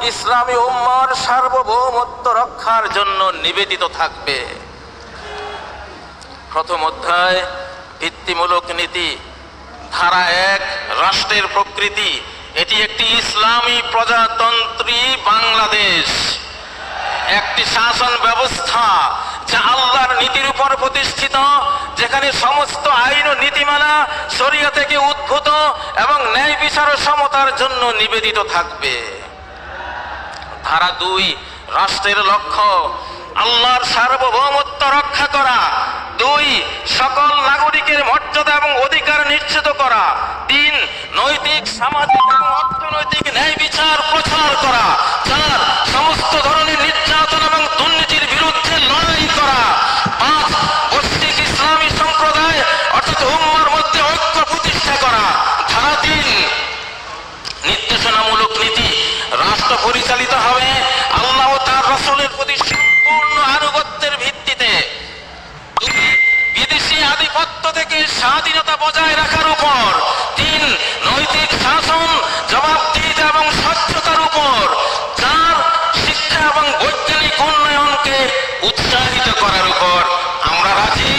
ইসলামী উম্মার সার্বভৌমত্ব রক্ষার জন্য নিবেদিত থাকবে। প্রথম অধ্যায় ভিত্তিমূলক নীতি, ধারা 1 রাষ্ট্রের প্রকৃতি। এটি একটি ইসলামী প্রজাতন্ত্রী বাংলাদেশ, একটি শাসন ব্যবস্থা যা আল্লাহর নীতির উপর প্রতিষ্ঠিত, যেখানে সমস্ত আইন ও নীতিমালা শরিয়া থেকে উদ্ভূত এবং ন্যায় বিচার ও সমতার জন্য নিবেদিত থাকবে। ধারা 2 রাষ্ট্রের লক্ষ্য আল্লাহর সার্বভৌমত্ব রক্ষা করা। 2 সকল নাগরিকের মর্যাদা এবং অধিকার নিশ্চিত করা। 3 নৈতিক, সামাজিক এবং অর্থনৈতিক ন্যায় বিচার প্রচার করা। 4 সমস্ত ধরনের নির্যাতন এবং দুর্নীতির বিরুদ্ধে লড়াই করা। 5 বৈশ্বিক ইসলামী সম্প্রদায় অর্থাৎ উম্মার মধ্যে ঐক্য প্রতিষ্ঠা করা। ধারা 3 নির্দেশনামূলক নীতি, রাষ্ট্র পরিচালিত হবে আল্লাহ ও তার রাসূলের প্রতি সম্পূর্ণ আনুগত্যের ভিত্তিতে। 2 বিদেশি আধিপত্য থেকে স্বাধীনতা বজায় রাখার উপর। 3 নৈতিক শাসন, জবাবদিহিতা এবং স্বচ্ছতার উপর। 4 শিক্ষা এবং বৈজ্ঞানিক উন্নয়নকে উৎসাহিত করার উপর। আমরা রাজি?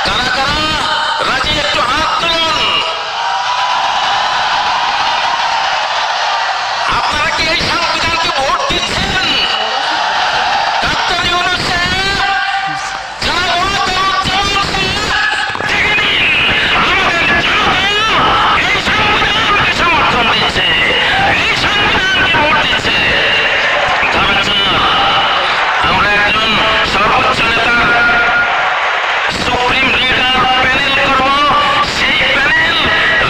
কারা কারা রাজি একটু হাত তুলুন। আপনারা কি এই সংবিধানকে ভোট দিচ্ছেন? ডক্টর ইউনূস সাহেব, যারা মহাতারুজ্জামান সাহেব, দেখে নিন, আমাদের জনগণ এই সংবিধানকে সমর্থন দিচ্ছে, এই সংবিধানকে ভোট দিচ্ছে। ধারা 4 আমরা একজন সর্বোচ্চ নেতা, সুপ্রিম লিডার প্যানেল করব। সেই প্যানেল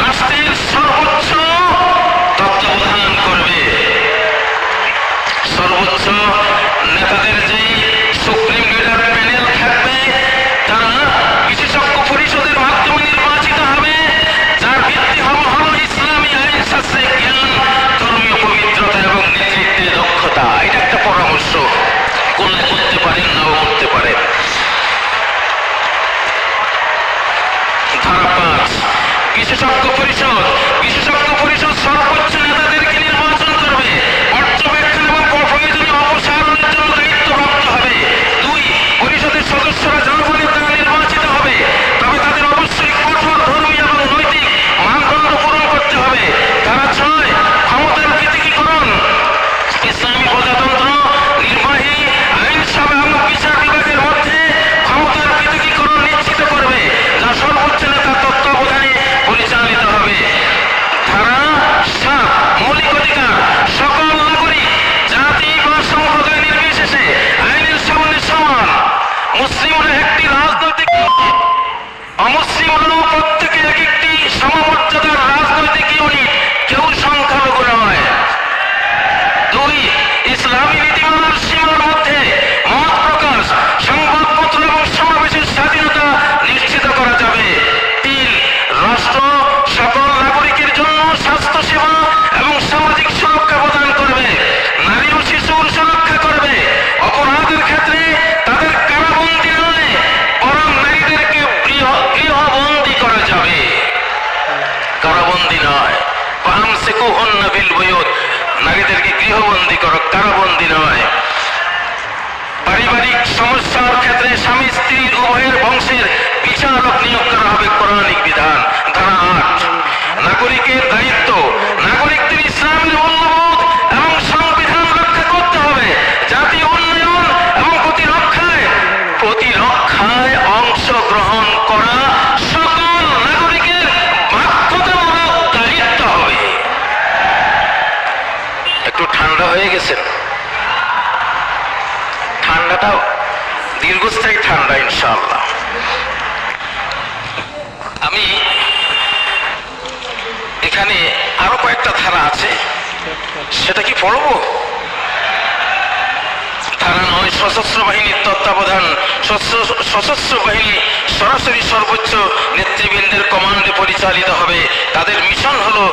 রাষ্ট্রের সর্বোচ্চ তত্ত্বাবধান করবে। সর্বোচ্চ নেতাদের যে সুপ্রিম লিডার প্যানেল থাকবে, তারা বিশেষজ্ঞ পরিষদের মাধ্যমে নির্বাচিত হবে, যার ভিত্তি হলো ইসলামী আইন শাস্ত্রের জ্ঞান, ধর্মীয় পবিত্রতা এবং নেতৃত্বের দক্ষতা। এটা একটা পরামর্শ, করলে করতে পারেন, নাও করতে পারেন। ধারা 5 বিশেষজ্ঞ পরিষদ। বিশেষজ্ঞ পরিষদ সর্বোচ্চ নেতাদেরকে নির্বাচন করবে, পর্যবেক্ষণ এবং প্রয়োজনীয় অপসারণের জন্য দায়িত্বপ্রাপ্ত হবে। 2 পরিষদের সদস্যরা জনগণের দ্বারা নির্বাচিত হবে, তবে তাদের অবশ্যই কঠোর ধর্মীয় এবং নৈতিক মানদণ্ড পূরণ করতে হবে। ধারা 6 ক্ষমতার পৃথকীকরণ। ইসলামী প্রজাতন্ত্র নির্বাহী, আইনসভা এবং বিচার বিভাগের মধ্যে ক্ষমতার পৃথকীকরণ নিশ্চিত করবে, যা সর্বোচ্চ নেতার তত্ত্বাবধানে পরিচালিত হবে। ধারা 7 মৌলিক অধিকার। সকল নাগরিক জাতি বা সম্প্রদায় নির্বিশেষে আইনের সামনে সমান। মুসলিমরা একটি রাজনৈতিক, অমুসলিমরাও প্রত্যেকে এক একটি সমমর্যাদার রাজনৈতিক ইউনিট, কেউ সংখ্যালঘু নয়। 2 ইসলামী নীতিমালার সীমার মধ্যে মত প্রকাশ, সংবাদপত্র এবং সমাবেশের স্বাধীনতা নিশ্চিত করা যাবে। 3 রাষ্ট্র সকল নাগরিকের জন্য স্বাস্থ্যসেবা এবং সামাজিক সুরক্ষা প্রদান করবে, নারী ও শিশুর সুরক্ষা করবে। অপরাধের ক্ষেত্রে তাদের কারাবন্দী নয়, বরং নারীদেরকে গৃহবন্দী করা যাবে, কারাবন্দী নয়। ফামসিকুহুন্না বিল বুয়ুত, নারীদেরকে গৃহবন্দী করো, কারাবন্দী নয়। পারিবারিক সমস্যার ক্ষেত্রে স্বামী স্ত্রীর উভয়ের বংশের বিচারক নিয়োগ করা হবে, কোরআনিক বিধান। ধারা 8 নাগরিকের দায়িত্ব। নাগরিকদের ইসলামের মূল্যবোধ এবং সংবিধান রক্ষা করতে হবে। জাতীয় উন্নয়ন এবং প্রতিরক্ষায় অংশগ্রহণ করা সকল নাগরিকের বাধ্যতামূলক দায়িত্ব হবে। একটু ঠান্ডা হয়ে গেছেন? ঠান্ডাটাও দীর্ঘস্থায়ী ঠান্ডা ইনশাআল্লাহ। আমি এখানে আরো কয়েকটা ধারা আছে, সেটা কি পড়বো? ধারা 9 সশস্ত্র বাহিনীর তত্ত্বাবধান। সশস্ত্র বাহিনী সরাসরি সর্বোচ্চ নেতৃবৃন্দের কমান্ডে পরিচালিত হবে। তাদের মিশন হলো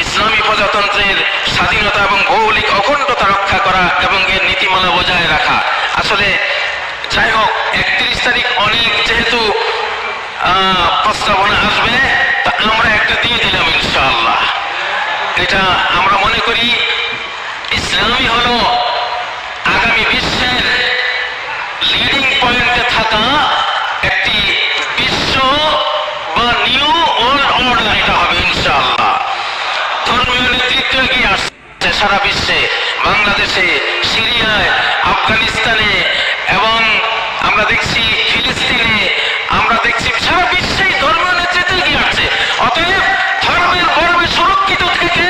ইসলামী প্রজাতন্ত্রের স্বাধীনতা এবং ভৌগোলিক অখণ্ডতা রক্ষা করা এবং এর নীতিমালা বজায় রাখা। আসলে যাই হোক, 31 তারিখ অনেক যেহেতু প্রস্তাবনা আসবে, তা আমরা একটা দিয়ে দিলাম ইনশাআল্লাহ। এটা আমরা মনে করি ইসলামই হলো আগামী বিশ্বের লিডিং পয়েন্টে থাকা একটি বিশ্ব বা নিউ ওয়ার্ল্ড অর্ডার এটা হবে ইনশাআল্লাহ। ধর্মীয় নেতৃত্ব এগিয়ে আসছে সারা বিশ্বে, বাংলাদেশে, সিরিয়ায়, আফগানিস্তানে এবং আমরা দেখছি ফিলিস্তিনে, আমরা দেখছি সারা বিশ্বেই ধর্মীয় নেতৃত্ব এগিয়ে আসছে। অতএব ধর্মের গর্বে সুরক্ষিত থেকে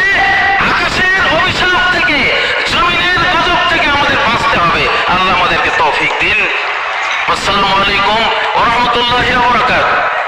আকাশের অভিশাপ থেকে জমিনের গজব থেকে আমাদের বাঁচতে হবে। আল্লাহ আমাদেরকে তৌফিক দিন। আসসালামু আলাইকুম ওয়া রাহমাতুল্লাহি ওয়া বারাকাতুহু।